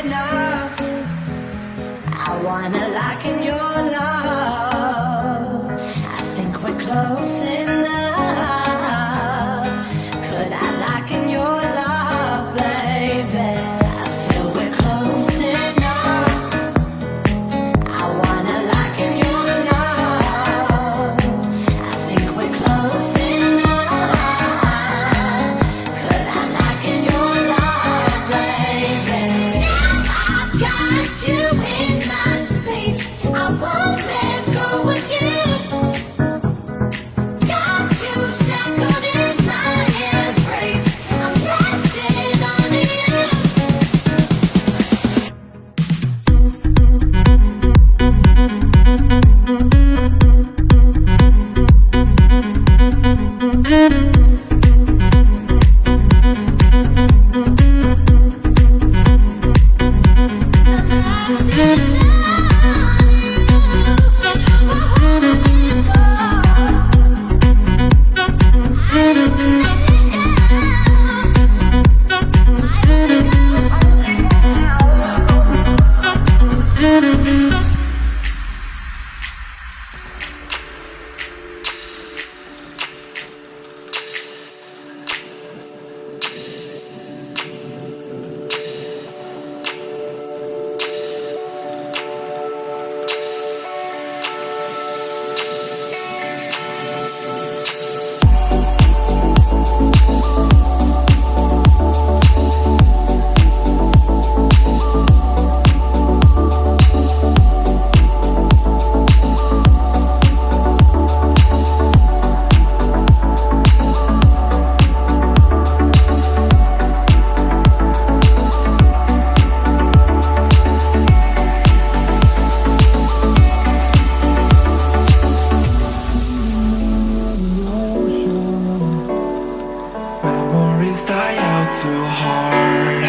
enough. I wanna lock in your love. I think we're close enough. Could I lock in your love, baby? I feel we're close enough. I wanna lock in your love. I think we're close enough. Could I lock in your love, baby? I've got you in my space. I won't let go of you. Got you shackled in my embrace. I'm locked in on you. Memories die out too hard.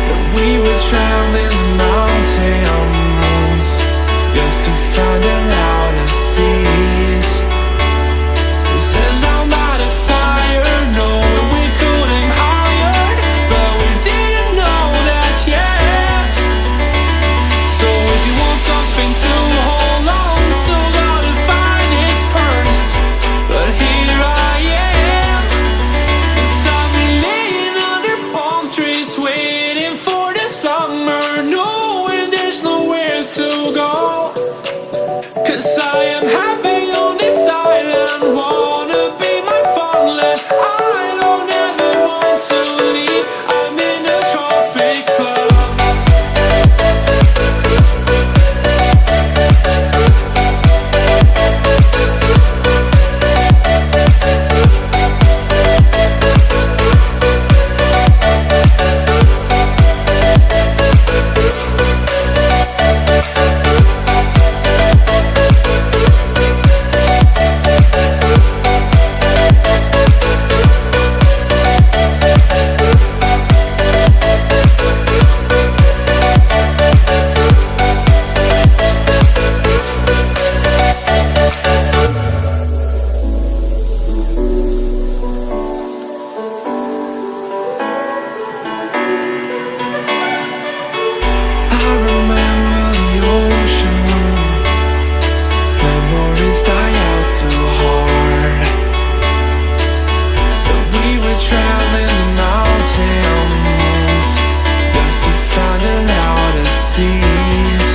But we were traveling mountains just to find the loudest tears. We set down by the fire, knowing we could aim higher, but we didn't know that yet. So if you want something to hold on to, gotta find it first. But here I am, 'cause I've been laying under palm trees, waiting for the summer, knowing there's nowhere to go. 'Cause I am happy on this island, wanna be my farmland. I don't ever want to leave, I'm in a tropic club. I remember the ocean. Memories die out too hard. But we were traveling the mountains just to find the loudest tears.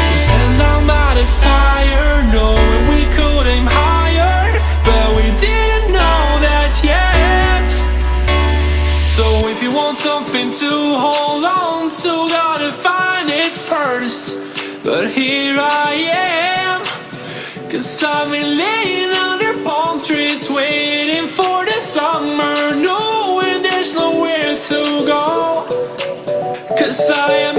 We sat down by the fire, knowing we could aim higher, but we didn't know that yet. So if you want something to hold on to, gotta find it first. But here I am, 'cause I've been laying under palm trees, waiting for the summer, knowing there's nowhere to go. 'Cause I am